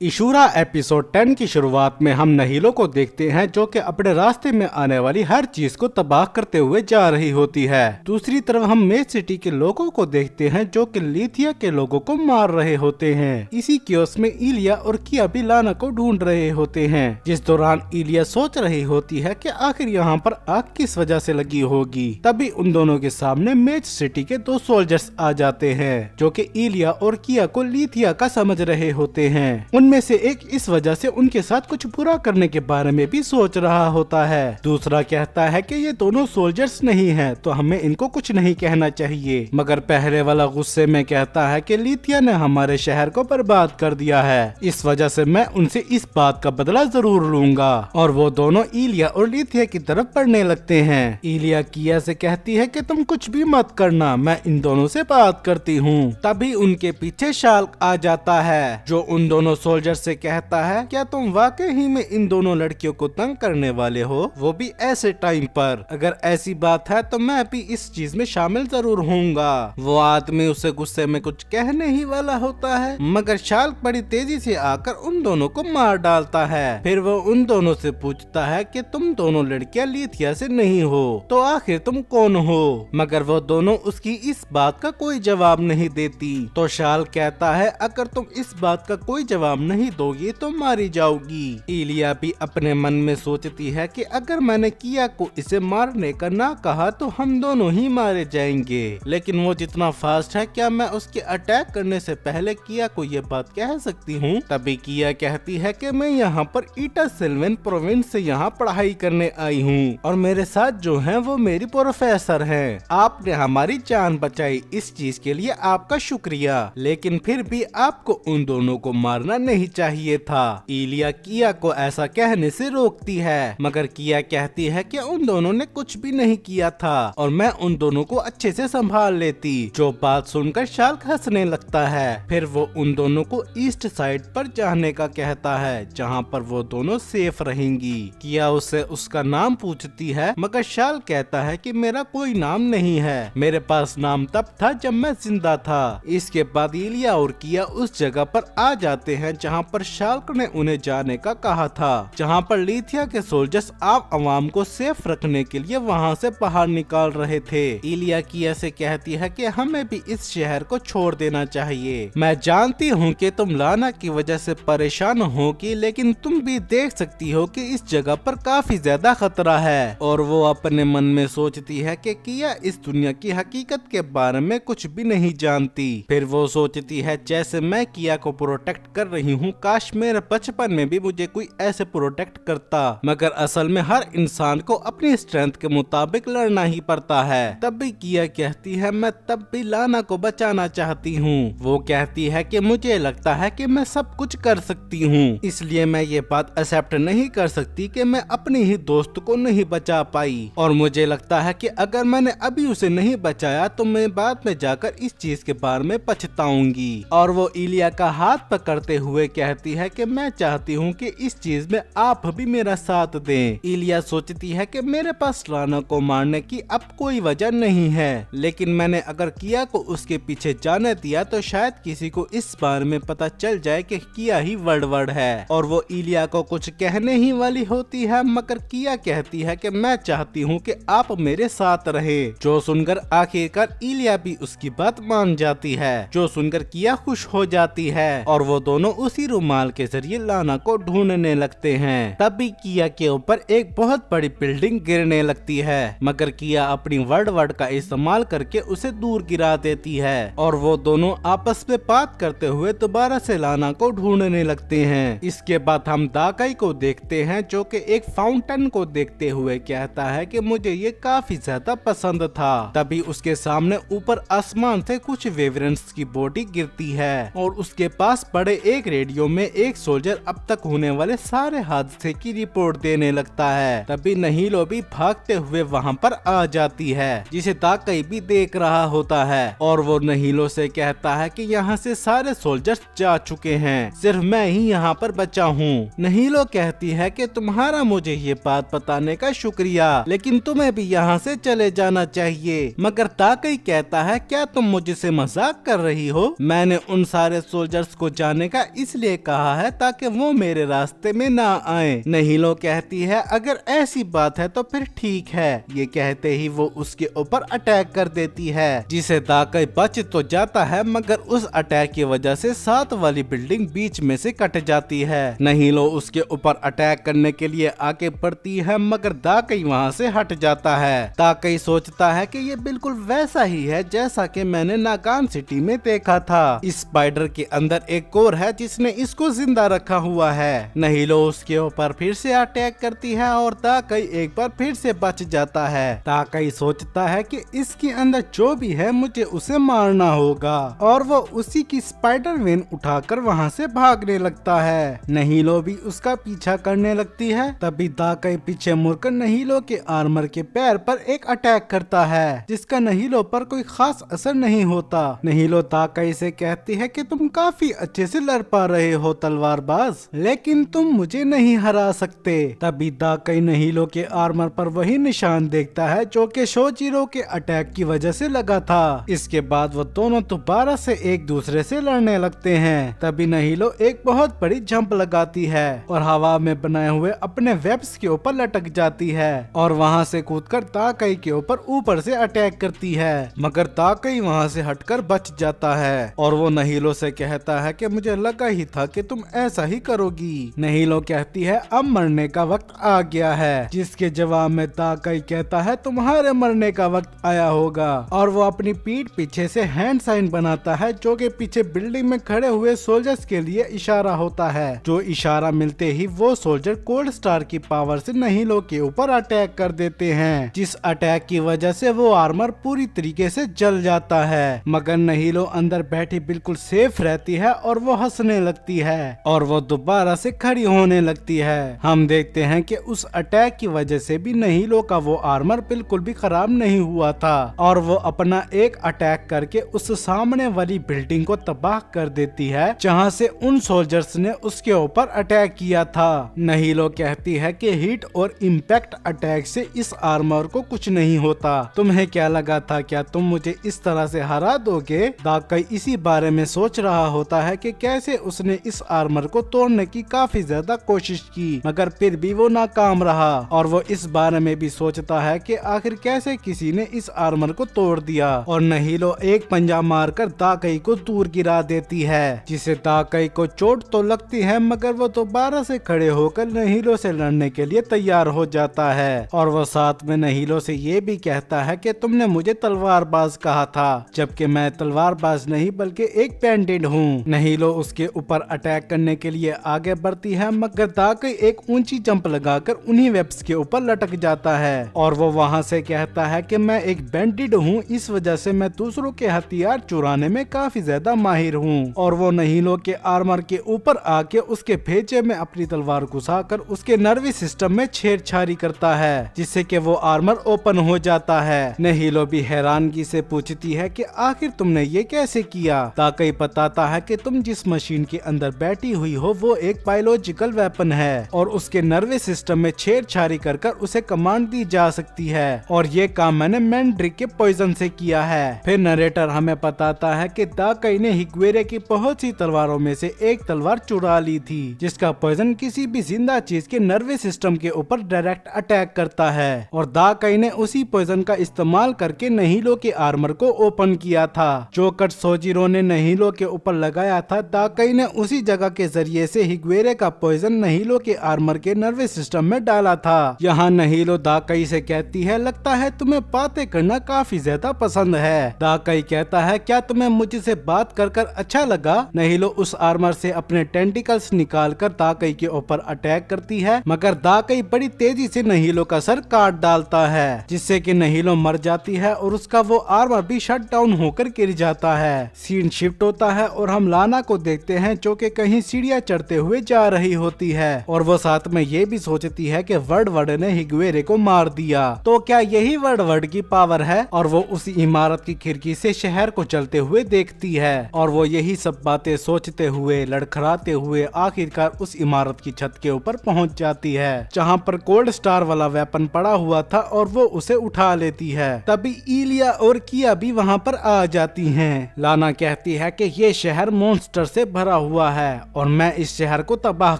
इशूरा episode 10 की शुरुआत में हम नहीलो को देखते हैं जो कि अपने रास्ते में आने वाली हर चीज को तबाह करते हुए जा रही होती है। दूसरी तरफ हम मेज सिटी के लोगों को देखते हैं जो कि लीथिया के लोगों को मार रहे होते हैं। इसी क्योस में इलिया और किया भी लाना को ढूंढ रहे होते हैं, जिस दौरान इलिया सोच रही होती है कि आखिर यहाँ पर आग किस वजह से लगी होगी। तभी उन दोनों के सामने मेज सिटी के दो सोल्जर्स आ जाते हैं जो कि इलिया और किया को लीथिया का समझ रहे होते हैं। उनमें से एक इस वजह से उनके साथ कुछ बुरा करने के बारे में भी सोच रहा होता है। दूसरा कहता है कि ये दोनों सोल्जर्स नहीं हैं, तो हमें इनको कुछ नहीं कहना चाहिए। मगर पहले वाला गुस्से में कहता है कि लीथिया ने हमारे शहर को बर्बाद कर दिया है, इस वजह से मैं उनसे इस बात का बदला जरूर लूंगा। और वो दोनों इलिया और लीथिया की तरफ बढ़ने लगते हैं। इलिया किया से कहती है कि तुम कुछ भी मत करना, मैं इन दोनों से बात करती हूँ। तभी उनके पीछे शाल्क आ जाता है जो उन दोनों सोल्जर से कहता है, क्या तुम वाकई ही में इन दोनों लड़कियों को तंग करने वाले हो, वो भी ऐसे टाइम पर? अगर ऐसी बात है तो मैं भी इस चीज में शामिल जरूर होऊंगा। वो आदमी उसे गुस्से में कुछ कहने ही वाला होता है, मगर शाल्क बड़ी तेजी से आकर उन दोनों को मार डालता है। फिर वो उन दोनों से पूछता है कि तुम दोनों लड़कियां लीथिया से नहीं हो, तो आखिर तुम कौन हो? मगर वो दोनों उसकी इस बात का कोई जवाब नहीं देती। तो शाल्क कहता है, अगर तुम इस बात का कोई जवाब नहीं दोगी तो मारी जाओगी। इलिया भी अपने मन में सोचती है कि अगर मैंने किया को इसे मारने का ना कहा तो हम दोनों ही मारे जाएंगे। लेकिन वो जितना फास्ट है, क्या मैं उसके अटैक करने से पहले किया को ये बात कह सकती हूँ? तभी किया कहती है कि मैं यहाँ पर ईटा सिल्वन प्रोविंस से यहाँ पढ़ाई करने आई हूँ और मेरे साथ जो है वो मेरी प्रोफेसर है। आपने हमारी जान बचाई, इस चीज के लिए आपका शुक्रिया। लेकिन फिर भी आपको उन दोनों को मारना नहीं चाहिए था। इलिया किया को ऐसा कहने से रोकती है, मगर किया कहती है कि उन दोनों ने कुछ भी नहीं किया था और मैं उन दोनों को अच्छे से संभाल लेती। जो बात सुनकर शाल्क हंसने लगता है। फिर वो उन दोनों को ईस्ट साइड पर जाने का कहता है, जहाँ पर वो दोनों सेफ रहेंगी। किया उससे उसका नाम पूछती है, मगर शाल्क कहता है कि मेरा कोई नाम नहीं है, मेरे पास नाम तब था जब मैं जिंदा था। इसके बाद इलिया और किया उस जगह पर आ जाते हैं जहाँ पर शाल्क ने उन्हें जाने का कहा था, जहाँ पर लीथिया के सोल्जर्स आप अवाम को सेफ रखने के लिए वहाँ से बाहर निकाल रहे थे। इलिया किया से कहती है कि हमें भी इस शहर को छोड़ देना चाहिए। मैं जानती हूँ कि तुम लाना की वजह से परेशान होगी, लेकिन तुम भी देख सकती हो कि इस जगह पर काफी ज्यादा खतरा है। और वो अपने मन में सोचती है कि किया इस दुनिया की हकीकत के बारे में कुछ भी नहीं जानती। फिर वो सोचती है, जैसे मैं किया को प्रोटेक्ट कर रही हूँ, काश मेरे बचपन में भी मुझे कोई ऐसे प्रोटेक्ट करता। मगर असल में हर इंसान को अपनी स्ट्रेंथ के मुताबिक लड़ना ही पड़ता है। तब भी किया कहती है, मैं तब भी लाना को बचाना चाहती हूँ। वो कहती है कि मुझे लगता है कि मैं सब कुछ कर सकती हूँ, इसलिए मैं ये बात एक्सेप्ट नहीं कर सकती कि मैं अपनी ही दोस्त को नहीं बचा पाई। और मुझे लगता है कि अगर मैंने अभी उसे नहीं बचाया तो मैं बाद में जाकर इस चीज के बारे में पछताऊंगी। और वो इलिया का हाथ पकड़ते हुए कहती है कि मैं चाहती हूँ कि इस चीज में आप भी मेरा साथ दें। इलिया सोचती है कि मेरे पास लाना को मारने की अब कोई वजह नहीं है, लेकिन मैंने अगर किया को उसके पीछे जाने दिया तो शायद किसी को इस बारे में पता चल जाए कि किया ही वर्ड है। और वो इलिया को कुछ कहने ही वाली होती है, मगर किया कहती है कि मैं चाहती हूँ कि आप मेरे साथ रहे। जो सुनकर आखिरकार इलिया भी उसकी बात मान जाती है, जो सुनकर किया खुश हो जाती है और वो दोनों उसी रुमाल के जरिए लाना को ढूंढने लगते हैं। तभी किया के ऊपर एक बहुत बड़ी बिल्डिंग गिरने लगती है, मगर किया अपनी वर्ड का इस्तेमाल करके उसे दूर गिरा देती है और वो दोनों आपस में बात करते हुए दोबारा से लाना को ढूंढने लगते हैं। इसके बाद हम दाकाई को देखते हैं जो कि एक फाउंटेन को देखते हुए कहता है कि मुझे ये काफी ज्यादा पसंद था। तभी उसके सामने ऊपर आसमान से कुछ वेवरेंट्स की बॉडी गिरती है और उसके पास बड़े एक रेडियो में एक सोल्जर अब तक होने वाले सारे हादसे की रिपोर्ट देने लगता है। तभी नहीलो भी भागते हुए वहाँ पर आ जाती है, जिसे दाकाई भी देख रहा होता है और वो नहीलो से कहता है कि यहाँ से सारे सोल्जर्स जा चुके हैं, सिर्फ मैं ही यहाँ पर बचा हूँ। नहीलो कहती है कि तुम्हारा मुझे ये बात बताने का शुक्रिया, लेकिन तुम्हें भी यहाँ से चले जाना चाहिए। मगर दाकाई कहता है, क्या तुम मुझसे मजाक कर रही हो? मैंने उन सारे सोल्जर्स को जाने का इसलिए कहा है ताकि वो मेरे रास्ते में ना आए। नहीलो कहती है अगर ऐसी बात है तो फिर ठीक है। ये कहते ही वो उसके ऊपर अटैक कर देती है, जिसे दाकई बच तो जाता है मगर उस अटैक की वजह से 7 वाली बिल्डिंग बीच में से कट जाती है। नहीलो उसके ऊपर अटैक करने के लिए आगे बढ़ती है मगर दाकई वहाँ से हट जाता है। दाकई सोचता है कि ये बिल्कुल वैसा ही है जैसा कि मैंने नाकान सिटी में देखा था। इस स्पाइडर के अंदर एक कोर है जिसने इसको जिंदा रखा हुआ है। नहीलो उसके ऊपर फिर से अटैक करती है और दाकई एक बार फिर से बच जाता है। दाकई सोचता है कि इसके अंदर जो भी है मुझे उसे मारना होगा और वो उसी की स्पाइडर वेन उठाकर वहाँ से भागने लगता है। नहीलो भी उसका पीछा करने लगती है। तभी दाकई पीछे मुड़कर नहीलो के आर्मर के पैर पर एक अटैक करता है, जिसका नहीलो पर कोई खास असर नहीं होता। नहीलो दाकई से कहती है कि तुम काफी अच्छे से लड़ पा रहे हो तलवारबाज, लेकिन तुम मुझे नहीं हरा सकते। तभी दाकई नहीलो के आर्मर पर वही निशान देखता है जो कि शोजिरो के अटैक की वजह से लगा था। इसके बाद वो दोनों दोबारा से एक दूसरे से लड़ने लगते हैं। तभी नहीलो एक बहुत बड़ी जंप लगाती है और हवा में बनाए हुए अपने वेब्स के ऊपर लटक जाती है और वहाँ से कूदकर दाकई के ऊपर से अटैक करती है, मगर दाकई वहाँ से हटकर बच जाता है और वो नहीलो से कहता है कि मुझे लगा ही था कि तुम ऐसा ही करोगी। नहीलो कहती है अब मरने का वक्त आ गया है, जिसके जवाब में दाकई कहता है तुम्हारे मरने का वक्त आया होगा और वो अपनी पीठ पीछे से हैंड साइन बनाता है जो कि पीछे बिल्डिंग में खड़े हुए सोल्जर्स के लिए इशारा होता है। जो इशारा मिलते ही वो सोल्जर कोल्ड स्टार की पावर से नहीलो के ऊपर अटैक कर देते हैं, जिस अटैक की वजह से वो आर्मर पूरी तरीके से जल जाता है। मगर नहीलो अंदर बैठी बिल्कुल सेफ रहती है और वो हंसने लगती है और वो दोबारा से खड़ी होने लगती है। हम देखते हैं कि उस अटैक की वजह से भी नहीलो का वो आर्मर बिल्कुल भी खराब नहीं हुआ था और वो अपना एक अटैक करके उस सामने वाली बिल्डिंग को तबाह कर देती है जहाँ से उन सोल्जर्स ने उसके ऊपर अटैक किया था। नहीलो कहती है कि हीट और इम्पैक्ट अटैक से इस आर्मर को कुछ नहीं होता। तुम्हें क्या लगा था, क्या तुम मुझे इस तरह से हरा दोगे? दाकई इसी बारे में सोच रहा होता है कि कैसे उसने इस आर्मर को तोड़ने की काफी ज्यादा कोशिश की मगर फिर भी वो नाकाम रहा और वो इस बारे में भी सोचता है कि आखिर कैसे किसी ने इस आर्मर को तोड़ दिया और नहीलो एक पंजा मारकर दाकई को दूर गिरा देती है, जिसे दाकई को चोट तो लगती है मगर वो दोबारा से खड़े होकर नहीलो से लड़ने के लिए तैयार हो जाता है और वो साथ में नहीलो से ये भी कहता है कि तुमने मुझे तलवारबाज कहा था, जबकि मैं तलवारबाज नहीं बल्कि एक बैंडिट हूँ। नहीलो उसके ऊपर अटैक करने के लिए आगे बढ़ती है मगर दाकई एक ऊंची जंप लगाकर उन्हीं वेब्स के ऊपर लटक जाता है और वो वहाँ से कहता है कि मैं एक बैंडिट हूँ, इस वजह से मैं दूसरों के हथियार चुराने में काफी ज्यादा माहिर हूँ। और वो नहीलो के आर्मर के ऊपर आके उसके भेजे में अपनी तलवार घुसाकर उसके नर्वी सिस्टम में छेड़छाड़ी करता है, जिससे कि वो आर्मर ओपन हो जाता है। नहीलो भी हैरानगी से पूछती है कि आखिर तुमने ये कैसे किया? दाकई बताता है कि तुम जिस मशीन के अंदर बैठी हुई हो वो एक बायोलॉजिकल वेपन है और उसके नर्वी सिस्टम में छेड़छाड़ी कर उसे कमांड दी जा सकती है और ये काम मैंने मैंड्रिक के पॉइजन से किया है। फिर नरेटर हमें बताता है कि दाकई ने हिग्वेरे की बहुत सी तलवारों में से एक तलवार चुरा ली थी, जिसका पॉइजन किसी भी जिंदा चीज के नर्वी सिस्टम के ऊपर डायरेक्ट अटैक करता है और दाकई ने उसी पॉइजन का इस्तेमाल करके नहीलो के आर्मर को ओपन किया था। जो कट सोजिरो ने नहीलो के ऊपर लगाया था, दाकई ने उसी जगह के जरिए से हिग्वेरे का पॉइजन नहीलो के आर्मर के नर्वी सिस्टम में डाला था। यहाँ नहीलो दाकई से कहती है लगता है तुम्हें बातें करना काफी ज्यादा पसंद है। दाकई कहता है क्या तुम्हें मुझसे बात कर अच्छा लगा? नहीलो उस आर्मर से अपने टेंटिकल्स निकालकर दाकई के ऊपर अटैक करती है मगर दाकई बड़ी तेजी से नहीलो का सर काट डालता है, जिससे कि नहीलो मर जाती है और उसका वो आर्मर भी शट डाउन होकर गिर जाता है। सीन शिफ्ट होता है और हम लाना को देखते हैं जो कि कहीं सीढ़ियां चढ़ते हुए जा रही होती है और वो साथ में ये भी सोचती है कि वर्ड ने हिग्वेरे को मार दिया, तो क्या यही वर्ड की पावर है? और वो उसी इमारत की खिड़की से शहर को चलते हुए देखती है और वो यही सब बातें सोचते हुए लड़खड़ाते हुए आखिरकार उस इमारत की छत के ऊपर पहुंच जाती है जहां पर कोल्ड स्टार वाला वेपन पड़ा हुआ था और वो उसे उठा लेती है। तभी इलिया और किया भी वहां पर आ जाती हैं। लाना कहती है कि ये शहर मॉन्स्टर से भरा हुआ है और मैं इस शहर को तबाह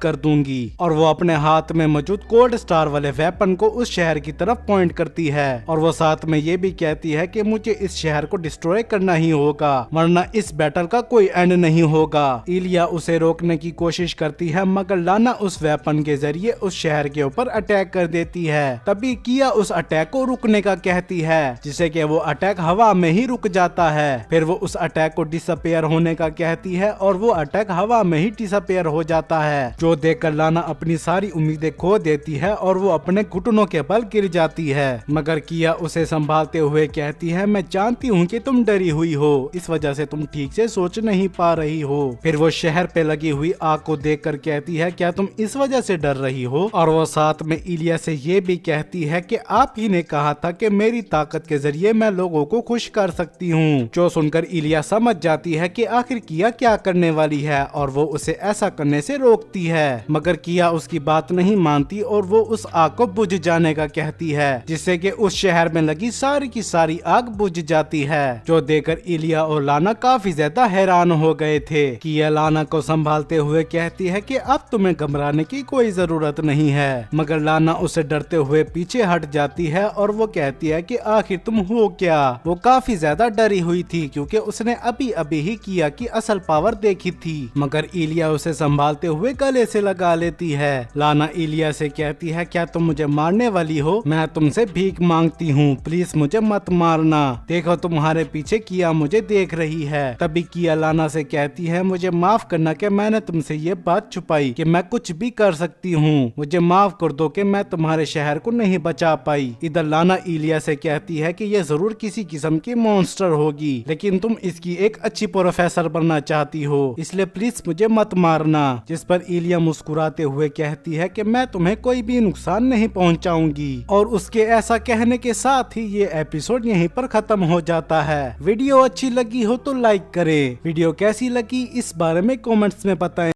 कर दूंगी। और वो अपने हाथ में मौजूद कोल्ड स्टार वाले वेपन को उस शहर की तरफ पॉइंट करती है और वो साथ में ये भी कहती है कि मुझे इस शहर को डिस्ट्रॉय करना ही होगा, वरना इस बैटल का कोई एंड नहीं होगा। इलिया उसे रोकने की कोशिश करती है, मगर लाना उस वेपन के जरिए उस शहर के ऊपर अटैक कर देती है। तभी किया उस अटैक को रुकने का कहती है, जिससे कि वो अटैक हवा में ही रुक जाता है। फिर वो उस अटैक को डिसअपियर होने का कहती है और वो अटैक हवा में ही डिसअपियर हो जाता है, जो देखकर लाना अपनी सारी उम्मीदें खो देती है और वो अपने घुटनों के बल गिर जाती है। मगर किया उसे संभालते हुए कहती है, मैं जानती हूँ कि तुम डरी हुई हो, इस वजह से तुम ठीक से सोच नहीं पा रही हो। फिर वो शहर पे लगी हुई आग को देखकर कहती है, क्या तुम इस वजह से डर रही हो? और वो साथ में इलिया से ये भी कहती है कि आप ही ने कहा था कि मेरी ताकत के जरिए मैं लोगों को खुश कर सकती हूँ। जो सुनकर इलिया समझ जाती है कि आखिर किया क्या करने वाली है और वो उसे ऐसा करने से रोकती है, मगर किया उसकी बात नहीं मानती और वो उस आग को बुझ जाने का कहती है, जिससे कि उस शहर में लगी सारी की सारी आग बुझ जाती है। जो देखकर इलिया और लाना काफी ज्यादा हैरान हो गए थे। किया लाना को संभालते हुए कहती है कि अब तुम्हें घबराने की कोई जरूरत नहीं है, मगर लाना उसे डरते हुए पीछे हट जाती है और वो कहती है कि आखिर तुम हो क्या। वो काफी ज्यादा डरी हुई थी क्योंकि उसने अभी अभी ही किया की असल पावर देखी थी, मगर इलिया उसे संभालते हुए गले से लगा लेती है। लाना इलिया से कहती है, क्या तुम मुझे मारने वाली हो? मैं तुमसे भीख मांगती हूँ, प्लीज मुझे मत मारना, देखो तुम्हारे पीछे किया मुझे देख रही है। तभी किया लाना से कहती है, मुझे माफ करना कि मैंने तुमसे ये बात छुपाई कि मैं कुछ भी कर सकती हूँ, मुझे माफ कर दो कि मैं तुम्हारे शहर को नहीं बचा पाई। इधर लाना इलिया से कहती है कि ये जरूर किसी किस्म की मॉन्स्टर होगी, लेकिन तुम इसकी एक अच्छी प्रोफेसर बनना चाहती हो, इसलिए प्लीज मुझे मत मारना। जिस पर इलिया मुस्कुराते हुए कहती है कि मैं तुम्हें कोई भी नुकसान नहीं पहुंचाऊंगी। और उसके ऐसा कहने के साथ ही ये एपिसोड यहीं पर खत्म हो जाता है। वीडियो अच्छी लगी हो तो लाइक करें, वीडियो कैसी लगी इस बारे में कमेंट्स में बताएं।